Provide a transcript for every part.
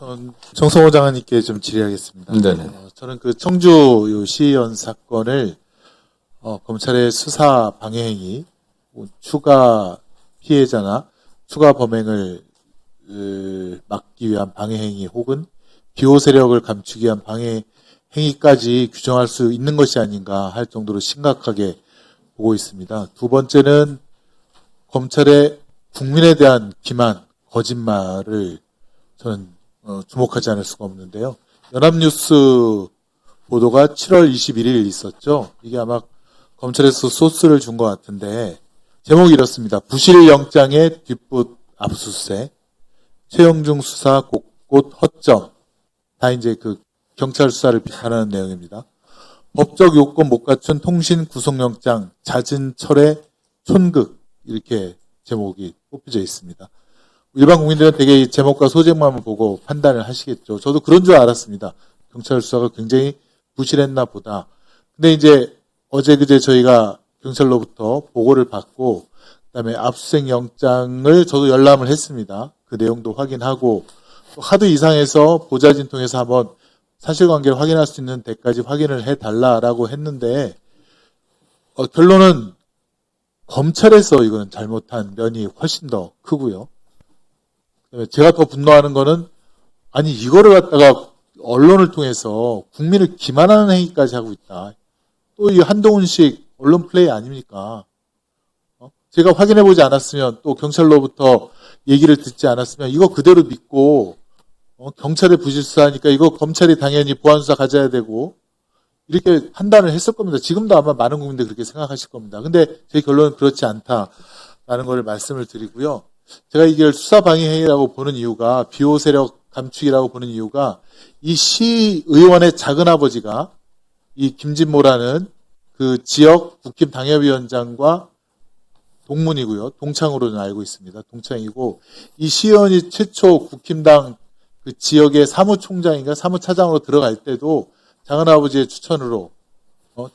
우선 정성호 장관님께 좀 질의하겠습니다. 네네. 저는 그 청주 요 시의원 사건을 검찰의 수사 방해행위, 추가 피해자나 추가 범행을 막기 위한 방해행위 혹은 비호 세력을 감추기 위한 방해행위까지 규정할 수 있는 것이 아닌가 할 정도로 심각하게 보고 있습니다. 두 번째는 검찰의 국민에 대한 기만, 거짓말을 저는 주목하지 않을 수가 없는데요. 연합뉴스 보도가 7월 21일 있었죠. 이게 아마 검찰에서 소스를 준 것 같은데 제목이 이렇습니다. 부실영장의 뒷붓 압수수색, 최영중 수사 곳곳 허점. 다 이제 그 경찰 수사를 비판하는 내용입니다. 법적 요건 못 갖춘 통신 구속영장 잦은 철의 촌극, 이렇게 제목이 뽑혀져 있습니다. 일반 국민들은 되게 이 제목과 소제목만 보고 판단을 하시겠죠. 저도 그런 줄 알았습니다. 경찰 수사가 굉장히 부실했나 보다. 근데 이제 어제 그제 저희가 경찰로부터 보고를 받고 그다음에 압수수색 영장을 저도 열람을 했습니다. 그 내용도 확인하고 하도 이상해서 보좌진 통해서 한번 사실관계를 확인할 수 있는 데까지 확인을 해달라라고 했는데 결론은 검찰에서 이거는 잘못한 면이 훨씬 더 크고요. 제가 더 분노하는 거는 아니 이거를 갖다가 언론을 통해서 국민을 기만하는 행위까지 하고 있다. 또 이 한동훈식 언론 플레이 아닙니까? 제가 확인해보지 않았으면 또 경찰로부터 얘기를 듣지 않았으면 이거 그대로 믿고 경찰의 부실수사하니까 이거 검찰이 당연히 보안수사 가져야 되고 이렇게 판단을 했을 겁니다. 지금도 아마 많은 국민들이 그렇게 생각하실 겁니다. 근데 제 결론은 그렇지 않다라는 걸 말씀을 드리고요. 제가 이걸 수사방해행위라고 보는 이유가 비호 세력 감축이라고 보는 이유가 이 시의원의 작은아버지가 이 김진모라는 그 지역 국힘 당협위원장과 동문이고요. 동창으로는 알고 있습니다. 동창이고 이 시의원이 최초 국힘당 그 지역의 사무총장인가 사무차장으로 들어갈 때도 작은아버지의 추천으로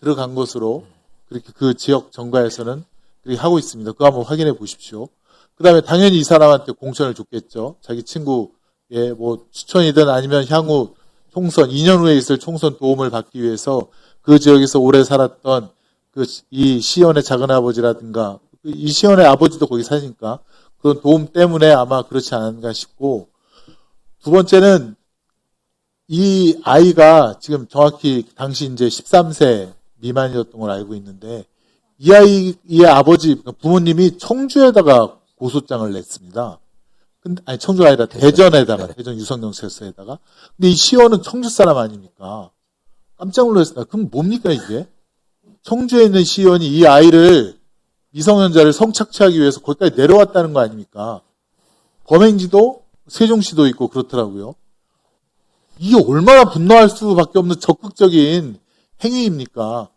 들어간 것으로 그렇게 그 지역 정가에서는 그렇게 하고 있습니다. 그거 한번 확인해 보십시오. 그 다음에 당연히 이 사람한테 공천을 줬겠죠. 자기 친구의 뭐 추천이든 아니면 향후 총선, 2년 후에 있을 총선 도움을 받기 위해서 그 지역에서 오래 살았던 이 시의원의 작은아버지라든가 이 시의원의 아버지도 거기 사니까 그런 도움 때문에 아마 그렇지 않은가 싶고 두 번째는 이 아이가 지금 정확히 당시 이제 13세 미만이었던 걸 알고 있는데 이 아이의 아버지, 부모님이 청주에다가 고소장을 냈습니다. 근데, 아니, 청주가 아니라 대전에다가, 대전 유성경찰서에다가. 근데 이 시의원은 청주 사람 아닙니까? 깜짝 놀랐습니다. 그럼 뭡니까, 이게? 청주에 있는 시의원이 이 아이를, 미성년자를 성착취하기 위해서 거기까지 내려왔다는 거 아닙니까? 범행지도 세종시도 있고 그렇더라고요. 이게 얼마나 분노할 수밖에 없는 적극적인 행위입니까?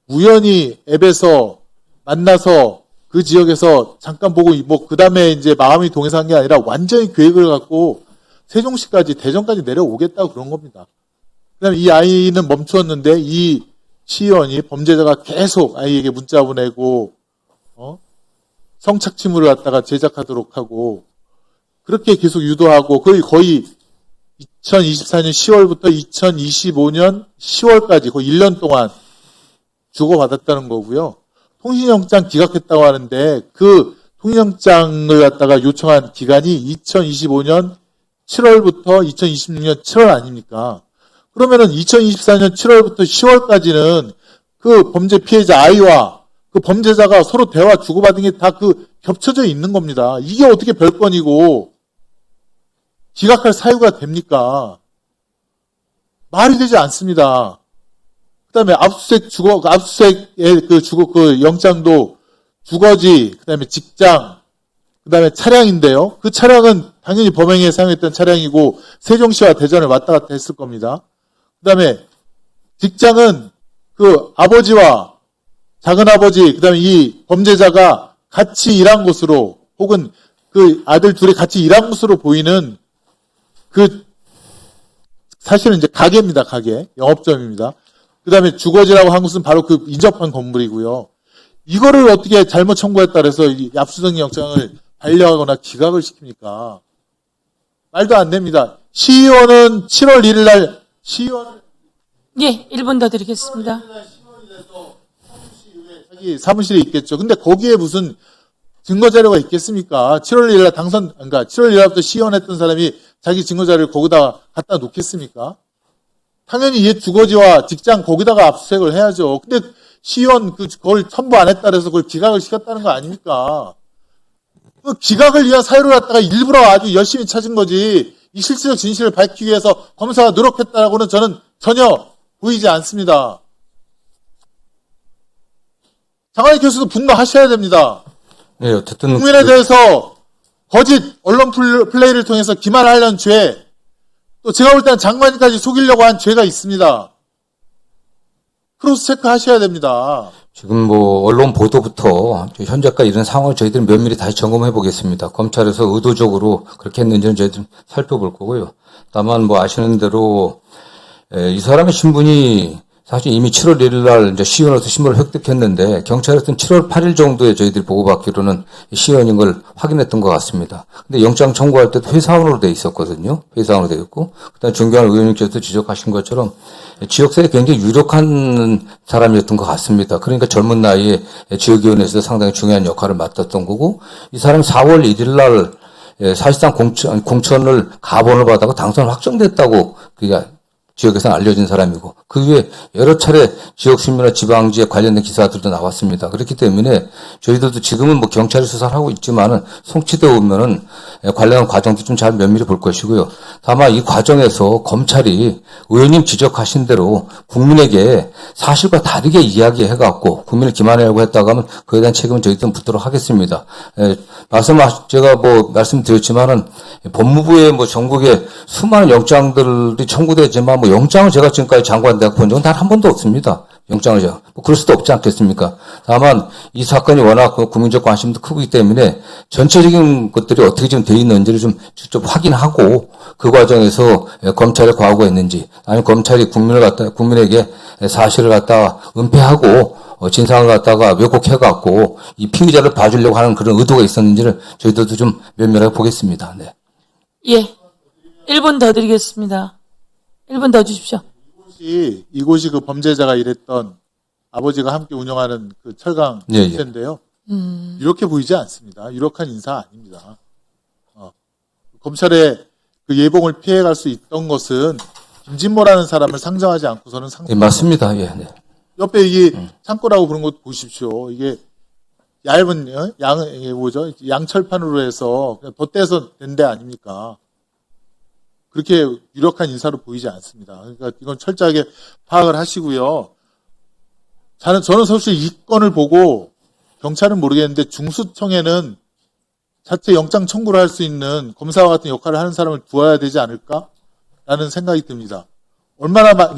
우연히 앱에서 만나서 그 지역에서 잠깐 보고 그 다음에 이제 마음이 동해서 한 게 아니라 완전히 계획을 갖고 세종시까지 대전까지 내려오겠다고 그런 겁니다. 그다음에 이 아이는 멈추었는데 이 시의원이 범죄자가 계속 아이에게 문자 보내고 성착취물을 갖다가 제작하도록 하고 그렇게 계속 유도하고 거의 2024년 10월부터 2025년 10월까지 거의 1년 동안 주고받았다는 거고요. 통신영장 기각했다고 하는데 그 통신영장을 갖다가 요청한 기간이 2025년 7월부터 2026년 7월 아닙니까? 그러면은 2024년 7월부터 10월까지는 그 범죄 피해자 아이와 그 범죄자가 서로 대화 주고받은 게 다 그 겹쳐져 있는 겁니다. 이게 어떻게 별건이고 기각할 사유가 됩니까? 말이 되지 않습니다. 그다음에 압수수색의 그 영장도 주거지, 그다음에 직장, 그다음에 차량인데요. 그 차량은 당연히 범행에 사용했던 차량이고 세종시와 대전을 왔다 갔다 했을 겁니다. 그다음에 직장은 그 아버지와 작은아버지, 그다음에 이 범죄자가 같이 일한 곳으로 혹은 그 아들 둘이 같이 일한 곳으로 보이는 그 사실은 이제 가게입니다. 가게, 영업점입니다. 그 다음에 주거지라고 한 곳은 바로 그 인접한 건물이고요. 이거를 어떻게 잘못 청구했다 그래서 이 압수수색 영장을 반려하거나 기각을 시킵니까? 말도 안 됩니다. 시의원은 7월 1일 날 시의원 예, 1분 더 드리겠습니다. 시의원이 돼서 서울시의회 자기 사무실에 있겠죠. 근데 거기에 무슨 증거 자료가 있겠습니까? 7월 1일 날 그러니까 7월 1일 날부터 시의원 했던 사람이 자기 증거 자료를 거기다 갖다 놓겠습니까? 당연히 옛 주거지와 직장 거기다가 압수수색을 해야죠. 근데 시의원 그걸 첨부 안 했다 그래서 그걸 기각을 시켰다는 거 아닙니까? 그 기각을 위한 사유를 갖다가 일부러 아주 열심히 찾은 거지, 이 실질적 진실을 밝히기 위해서 검사가 노력했다라고는 저는 전혀 보이지 않습니다. 장하익 교수도 분노하셔야 됩니다. 네, 어쨌든 국민에 대해서 거짓 언론 플레이를 통해서 기만하려는 죄, 또 제가 볼 때는 장관님까지 속이려고 한 죄가 있습니다. 크로스 체크 하셔야 됩니다. 지금 뭐 언론 보도부터 현재까지 이런 상황을 저희들이 면밀히 다시 점검해 보겠습니다. 검찰에서 의도적으로 그렇게 했는지는 저희들 살펴볼 거고요. 다만 뭐 아시는 대로 이 사람의 신분이 사실 이미 7월 1일 날 이제 시의원으로서 신분을 획득했는데 경찰에서는 7월 8일 정도에 저희들이 보고받기로는 시의원인 걸 확인했던 것 같습니다. 근데 영장 청구할 때도 회사원으로 돼 있었거든요. 회사원으로 돼 있고, 그다음 존경하는 의원님께서 지적하신 것처럼 지역사회에 굉장히 유력한 사람이었던 것 같습니다. 그러니까 젊은 나이에 지역위원회에서 상당히 중요한 역할을 맡았던 거고, 이 사람이 4월 1일 날 사실상 공천을 가본을 받아서 당선 확정됐다고 그게 지역에서는 알려진 사람이고, 그 위에 여러 차례 지역 신문이나 지방지에 관련된 기사들도 나왔습니다. 그렇기 때문에 저희들도 지금은 뭐 경찰이 수사를 하고 있지만은 송치되어 오면은 관련한 과정도 좀 잘 면밀히 볼 것이고요. 다만 이 과정에서 검찰이 의원님 지적하신 대로 국민에게 사실과 다르게 이야기해갖고 국민을 기만하려고 했다고 하면 그에 대한 책임은 저희들은 묻도록 하겠습니다. 제가 뭐 말씀드렸지만은 법무부의 뭐 전국에 수많은 영장들이 청구되지만 뭐 영장을 제가 지금까지 장관대학 본 적은 단 한 번도 없습니다. 영장을 제가. 뭐 그럴 수도 없지 않겠습니까? 다만 이 사건이 워낙 국민적 관심도 크기 때문에 전체적인 것들이 어떻게 지금 되어 있는지를 좀 직접 확인하고 그 과정에서 검찰의 과오가 있는지 아니면 검찰이 국민에게 사실을 갖다가 은폐하고 진상을 갖다가 왜곡해갖고 이 피의자를 봐주려고 하는 그런 의도가 있었는지를 저희들도 좀 면밀하게 보겠습니다. 네. 예, 1분 더 드리겠습니다. 1분 더 주십시오. 이곳이 그 범죄자가 일했던 아버지가 함께 운영하는 그 철강 예, 예. 업체인데요. 이렇게 보이지 않습니다. 유력한 인사 아닙니다. 검찰의 그 예봉을 피해갈 수 있던 것은 김진모라는 사람을 상정하지 않고서는 예, 맞습니다. 예, 네. 옆에 이게 창고라고 부른 것도 보십시오. 이게 얇은 이게 뭐죠? 양철판으로 해서 그냥 덧대서 된 데 아닙니까? 그렇게 유력한 인사로 보이지 않습니다. 그러니까 이건 철저하게 파악을 하시고요. 저는 사실 이 건을 보고 경찰은 모르겠는데 중수청에는 자체 영장 청구를 할 수 있는 검사와 같은 역할을 하는 사람을 두어야 되지 않을까라는 생각이 듭니다.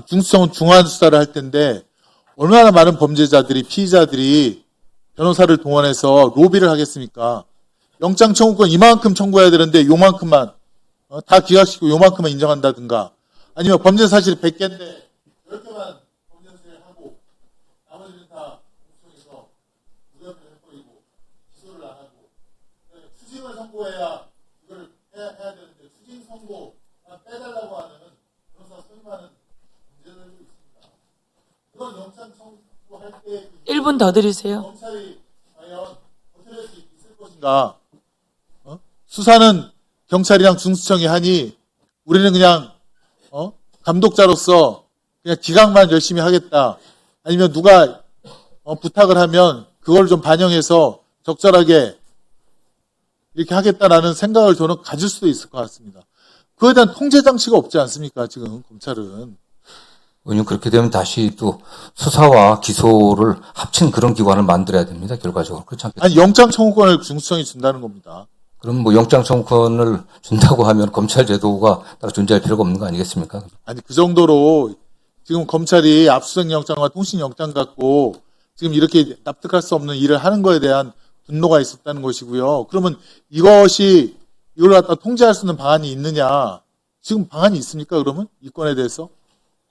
중수청은 중한 수사를 할 텐데 얼마나 많은 범죄자들이 피의자들이 변호사를 동원해서 로비를 하겠습니까? 영장 청구권 이만큼 청구해야 되는데 요만큼만 다 기각시키고 요만큼만 인정한다든가, 아니면 범죄 사실이 100개인데 10개만 범죄 수사를 하고 나머지는 다 공수처에서 무혐의 해버리고 기소를 안 하고 추징을 선고해야 이걸 해야 되는데 추징 선고 빼달라고 하는 변호사 소임하는 문제들도 있습니다. 그런 영장 청구할 때 1분 더 드리세요. 검찰이 과연 버텨낼 수 있을 것인가? 수사는 경찰이랑 중수청이 하니 우리는 그냥 감독자로서 그냥 기각만 열심히 하겠다. 아니면 누가 부탁을 하면 그걸 좀 반영해서 적절하게 이렇게 하겠다라는 생각을 저는 가질 수도 있을 것 같습니다. 그에 대한 통제 장치가 없지 않습니까? 지금 검찰은. 왜냐면 그렇게 되면 다시 또 수사와 기소를 합친 그런 기관을 만들어야 됩니다. 결과적으로. 그렇지 않겠습니까? 아니, 영장 청구권을 중수청이 준다는 겁니다. 그럼 뭐 영장 청구권을 준다고 하면 검찰 제도가 따로 존재할 필요가 없는 거 아니겠습니까? 아니, 그 정도로 지금 검찰이 압수수색 영장과 통신 영장 갖고 지금 이렇게 납득할 수 없는 일을 하는 거에 대한 분노가 있었다는 것이고요. 그러면 이걸 갖다 통제할 수 있는 방안이 있느냐? 지금 방안이 있습니까? 그러면 이 건에 대해서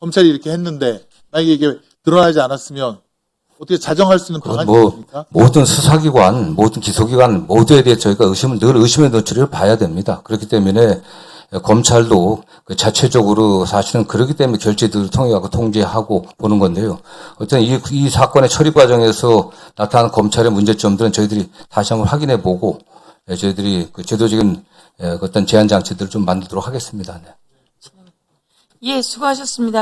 검찰이 이렇게 했는데 만약에 이게 드러나지 않았으면 어떻게 자정할 수 있는 방안이 있습니까? 모든 수사기관, 모든 기소기관 모두에 대해 저희가 늘 의심의 노출을 봐야 됩니다. 그렇기 때문에 검찰도 그 자체적으로 사실은 그러기 때문에 결재들을 통해 갖고 통제하고 보는 건데요. 어떤 이 사건의 처리 과정에서 나타난 검찰의 문제점들은 저희들이 다시 한번 확인해 보고 저희들이 그 제도적인 어떤 제한 장치들을 좀 만들도록 하겠습니다. 네. 예, 수고하셨습니다.